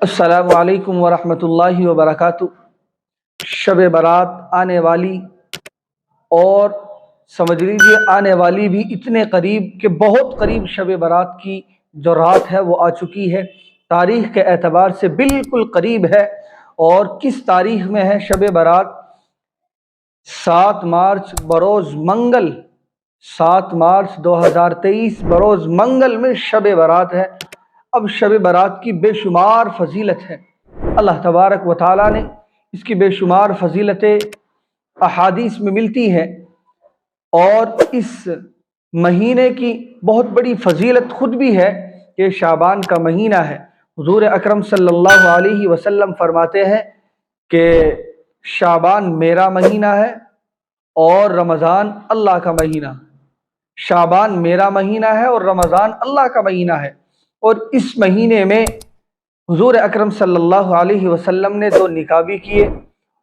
السلام علیکم ورحمۃ اللہ وبرکاتہ۔ شب برات آنے والی، اور سمجھ لیجیے آنے والی بھی اتنے قریب کہ بہت قریب شب برات کی جو رات ہے وہ آ چکی ہے۔ تاریخ کے اعتبار سے بالکل قریب ہے۔ اور کس تاریخ میں ہے شب برات؟ 7 مارچ بروز منگل، 7 مارچ 2023 بروز منگل میں شب برات ہے۔ اب شب برات کی بے شمار فضیلت ہے، اللہ تبارک و تعالیٰ نے اس کی بے شمار فضیلتیں احادیث میں ملتی ہیں۔ اور اس مہینے کی بہت بڑی فضیلت خود بھی ہے کہ شعبان کا مہینہ ہے۔ حضور اکرم صلی اللہ علیہ وسلم فرماتے ہیں کہ شعبان میرا مہینہ ہے اور رمضان اللہ کا مہینہ۔ شعبان میرا مہینہ ہے اور رمضان اللہ کا مہینہ ہے۔ اور اس مہینے میں حضور اکرم صلی اللہ علیہ وسلم نے 2 نکاح بھی کیے،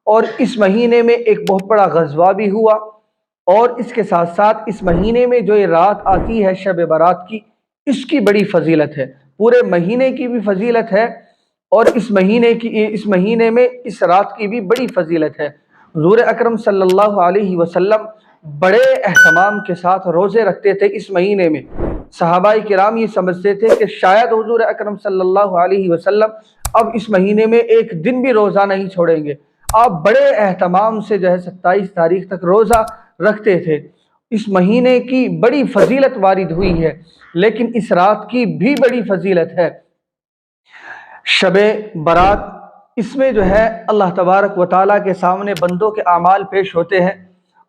اور اس مہینے میں ایک بہت بڑا غزوہ بھی ہوا۔ اور اس کے ساتھ ساتھ اس مہینے میں جو یہ رات آتی ہے شب برات کی، اس کی بڑی فضیلت ہے۔ پورے مہینے کی بھی فضیلت ہے، اور اس مہینے میں اس رات کی بھی بڑی فضیلت ہے۔ حضور اکرم صلی اللہ علیہ وسلم بڑے اہتمام کے ساتھ روزے رکھتے تھے اس مہینے میں۔ صحابہ کرام یہ سمجھتے تھے کہ شاید حضور اکرم صلی اللہ علیہ وسلم اب اس مہینے میں ایک دن بھی روزہ نہیں چھوڑیں گے۔ آپ بڑے اہتمام سے 27 تاریخ تک روزہ رکھتے تھے۔ اس مہینے کی بڑی فضیلت وارد ہوئی ہے، لیکن اس رات کی بھی بڑی فضیلت ہے۔ شب برات، اس میں جو ہے اللہ تبارک و تعالیٰ کے سامنے بندوں کے اعمال پیش ہوتے ہیں۔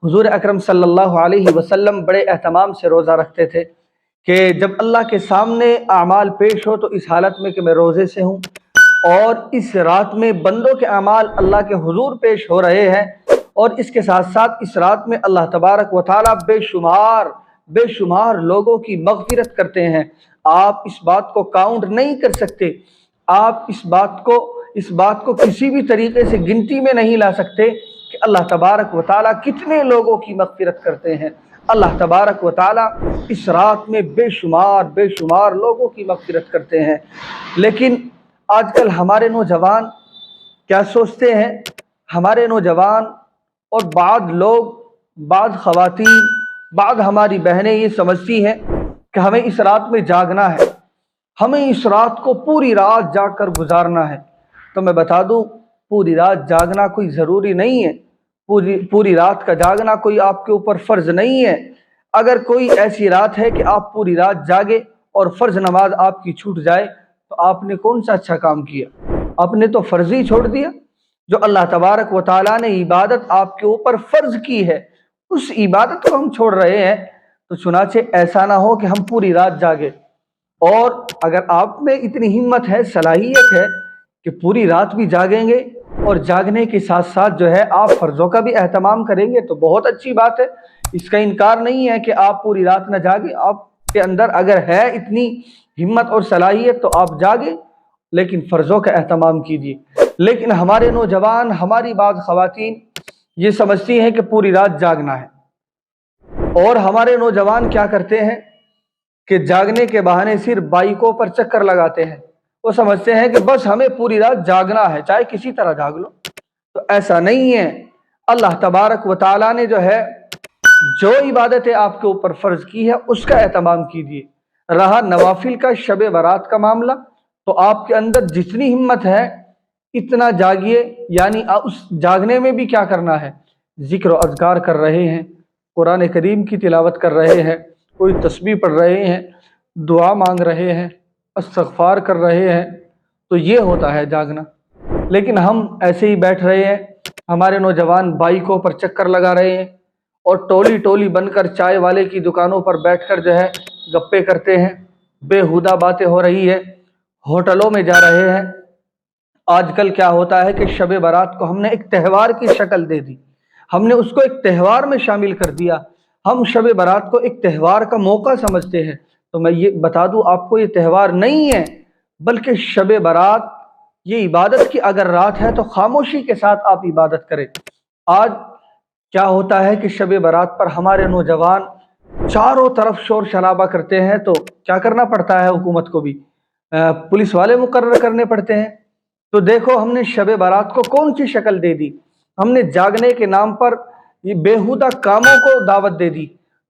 حضور اکرم صلی اللہ علیہ وسلم بڑے اہتمام سے روزہ رکھتے تھے کہ جب اللہ کے سامنے اعمال پیش ہو تو اس حالت میں کہ میں روزے سے ہوں، اور اس رات میں بندوں کے اعمال اللہ کے حضور پیش ہو رہے ہیں، اور اس کے ساتھ ساتھ اس رات میں اللہ تبارک و تعالیٰ بے شمار لوگوں کی مغفرت کرتے ہیں۔ آپ اس بات کو کاؤنٹ نہیں کر سکتے، آپ اس بات کو کسی بھی طریقے سے گنتی میں نہیں لا سکتے کہ اللہ تبارک و تعالیٰ کتنے لوگوں کی مغفرت کرتے ہیں۔ اللہ تبارک و تعالیٰ اس رات میں بے شمار لوگوں کی مغفرت کرتے ہیں۔ لیکن آج کل ہمارے نوجوان کیا سوچتے ہیں؟ ہمارے نوجوان اور بعض خواتین، بعض ہماری بہنیں یہ سمجھتی ہیں کہ ہمیں اس رات میں جاگنا ہے، ہمیں اس رات کو پوری رات جاگ کر گزارنا ہے۔ تو میں بتا دوں، پوری رات جاگنا کوئی ضروری نہیں ہے۔ پوری رات کا جاگنا کوئی آپ کے اوپر فرض نہیں ہے۔ اگر کوئی ایسی رات ہے کہ آپ پوری رات جاگے اور فرض نماز آپ کی چھوٹ جائے تو آپ نے کون سا اچھا کام کیا؟ آپ نے تو فرض ہی چھوڑ دیا۔ جو اللہ تبارک و تعالیٰ نے عبادت آپ کے اوپر فرض کی ہے، اس عبادت کو ہم چھوڑ رہے ہیں۔ تو چنانچہ ایسا نہ ہو کہ ہم پوری رات جاگے۔ اور اگر آپ میں اتنی ہمت ہے، صلاحیت ہے کہ پوری رات بھی جاگیں گے، اور جاگنے کے ساتھ ساتھ جو ہے آپ فرضوں کا بھی اہتمام کریں گے، تو بہت اچھی بات ہے۔ اس کا انکار نہیں ہے کہ آپ پوری رات نہ جاگیں۔ آپ کے اندر اگر ہے اتنی ہمت اور صلاحیت تو آپ جاگیں، لیکن فرضوں کا اہتمام کیجیے۔ لیکن ہمارے نوجوان، ہماری بعض خواتین یہ سمجھتی ہیں کہ پوری رات جاگنا ہے، اور ہمارے نوجوان کیا کرتے ہیں کہ جاگنے کے بہانے صرف بائیکوں پر چکر لگاتے ہیں۔ وہ سمجھتے ہیں کہ بس ہمیں پوری رات جاگنا ہے، چاہے کسی طرح جاگ لو۔ تو ایسا نہیں ہے۔ اللہ تبارک و تعالیٰ نے جو ہے جو عبادتیں آپ کے اوپر فرض کی ہے اس کا اہتمام کیجیے۔ رہا نوافل کا، شب برات کا معاملہ، تو آپ کے اندر جتنی ہمت ہے اتنا جاگیے۔ یعنی اس جاگنے میں بھی کیا کرنا ہے؟ ذکر و اذکار کر رہے ہیں، قرآن کریم کی تلاوت کر رہے ہیں، کوئی تسبیح پڑھ رہے ہیں، دعا مانگ رہے ہیں، استغفار کر رہے ہیں، تو یہ ہوتا ہے جاگنا۔ لیکن ہم ایسے ہی بیٹھ رہے ہیں، ہمارے نوجوان بائیکوں پر چکر لگا رہے ہیں، اور ٹولی بن کر چائے والے کی دکانوں پر بیٹھ کر جو ہے گپے کرتے ہیں، بےہودہ باتیں ہو رہی ہے، ہوٹلوں میں جا رہے ہیں۔ آج کل کیا ہوتا ہے کہ شب برات کو ہم نے ایک تہوار کی شکل دے دی، ہم نے اس کو ایک تہوار میں شامل کر دیا۔ ہم شب برات کو ایک تہوار کا موقع سمجھتے ہیں۔ تو میں یہ بتا دوں آپ کو، یہ تہوار نہیں ہے، بلکہ شب برات یہ عبادت کی اگر رات ہے تو خاموشی کے ساتھ آپ عبادت کریں۔ آج کیا ہوتا ہے کہ شب برات پر ہمارے نوجوان چاروں طرف شور شرابہ کرتے ہیں، تو کیا کرنا پڑتا ہے حکومت کو بھی؟ پولیس والے مقرر کرنے پڑتے ہیں۔ تو دیکھو ہم نے شب برات کو کون سی شکل دے دی، ہم نے جاگنے کے نام پر یہ بیہودہ کاموں کو دعوت دے دی۔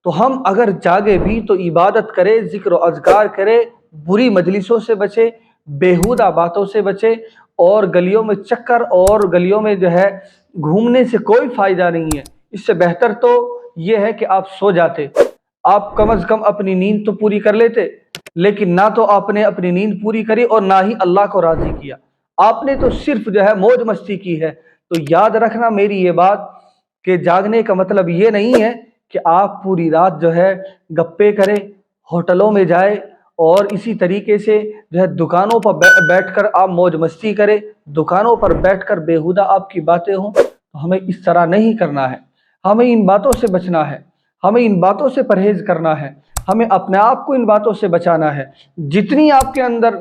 تو ہم اگر جاگے بھی تو عبادت کرے، ذکر و اذکار کرے، بری مجلسوں سے بچے، بیہودہ باتوں سے بچے، اور گلیوں میں چکر اور گلیوں میں جو ہے گھومنے سے کوئی فائدہ نہیں ہے۔ اس سے بہتر تو یہ ہے کہ آپ سو جاتے، آپ کم از کم اپنی نیند تو پوری کر لیتے، لیکن نہ تو آپ نے اپنی نیند پوری کری اور نہ ہی اللہ کو راضی کیا، آپ نے تو صرف جو ہے موج مستی کی ہے۔ تو یاد رکھنا میری یہ بات کہ جاگنے کا مطلب یہ نہیں ہے کہ آپ پوری رات جو ہے گپے کریں، ہوٹلوں میں جائے اور اسی طریقے سے جو ہے دکانوں پر بیٹھ کر آپ موج مستی کریں، دکانوں پر بیٹھ کر بیہودہ آپ کی باتیں ہوں۔ تو ہمیں اس طرح نہیں کرنا ہے، ہمیں ان باتوں سے بچنا ہے، ہمیں ان باتوں سے پرہیز کرنا ہے، ہمیں اپنے آپ کو ان باتوں سے بچانا ہے۔ جتنی آپ کے اندر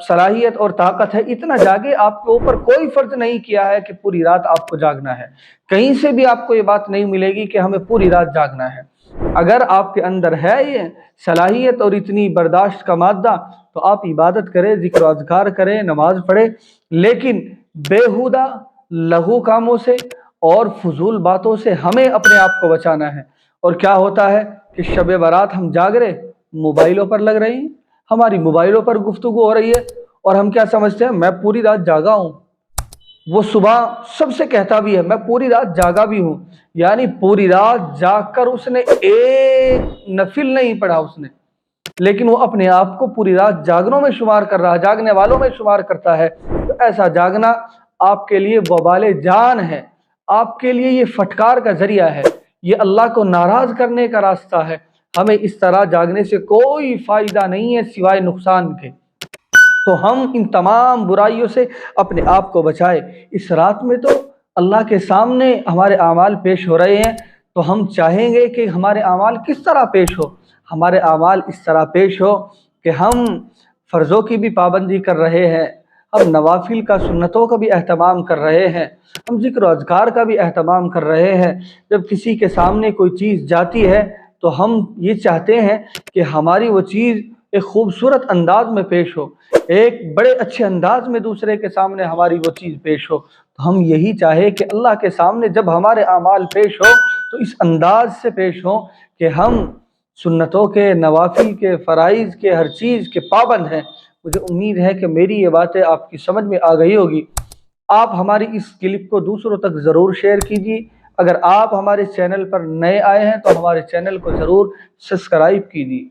صلاحیت اور طاقت ہے اتنا جاگے، آپ کے اوپر کوئی فرض نہیں کیا ہے کہ پوری رات آپ کو جاگنا ہے، کہیں سے بھی آپ کو یہ بات نہیں ملے گی کہ ہمیں پوری رات جاگنا ہے۔ اگر آپ کے اندر ہے یہ صلاحیت اور اتنی برداشت کا مادہ تو آپ عبادت کریں، ذکر و اذکار کریں، نماز پڑھیں، لیکن بیہودہ لغو کاموں سے اور فضول باتوں سے ہمیں اپنے آپ کو بچانا ہے۔ اور کیا ہوتا ہے کہ شب برات ہم جاگ رہے، موبائلوں پر لگ رہے ہیں، ہماری موبائلوں پر گفتگو ہو رہی ہے، اور ہم کیا سمجھتے ہیں میں پوری رات جاگا ہوں۔ وہ صبح سب سے کہتا بھی ہے میں پوری رات جاگا بھی ہوں، یعنی پوری رات جاگ کر اس نے ایک نفل نہیں پڑھا اس نے، لیکن وہ اپنے آپ کو پوری رات جاگنوں میں شمار کر رہا ہے، جاگنے والوں میں شمار کرتا ہے۔ تو ایسا جاگنا آپ کے لیے وبال جان ہے، آپ کے لیے یہ پھٹکار کا ذریعہ ہے، یہ اللہ کو ناراض کرنے کا راستہ ہے۔ ہمیں اس طرح جاگنے سے کوئی فائدہ نہیں ہے سوائے نقصان کے۔ تو ہم ان تمام برائیوں سے اپنے آپ کو بچائے۔ اس رات میں تو اللہ کے سامنے ہمارے اعمال پیش ہو رہے ہیں، تو ہم چاہیں گے کہ ہمارے اعمال کس طرح پیش ہو؟ ہمارے اعمال اس طرح پیش ہو کہ ہم فرضوں کی بھی پابندی کر رہے ہیں، ہم نوافل کا سنتوں کا بھی اہتمام کر رہے ہیں، ہم ذکر و اذکار کا بھی اہتمام کر رہے ہیں۔ جب کسی کے سامنے کوئی چیز جاتی ہے تو ہم یہ چاہتے ہیں کہ ہماری وہ چیز ایک خوبصورت انداز میں پیش ہو، ایک بڑے اچھے انداز میں دوسرے کے سامنے ہماری وہ چیز پیش ہو۔ تو ہم یہی چاہے کہ اللہ کے سامنے جب ہمارے اعمال پیش ہو تو اس انداز سے پیش ہوں کہ ہم سنتوں کے، نوافل کے، فرائض کے، ہر چیز کے پابند ہیں۔ مجھے امید ہے کہ میری یہ باتیں آپ کی سمجھ میں آ گئی ہوگی۔ آپ ہماری اس کلپ کو دوسروں تک ضرور شیئر کیجیے۔ اگر آپ ہمارے چینل پر نئے آئے ہیں تو ہمارے چینل کو ضرور سبسکرائب کیجیے۔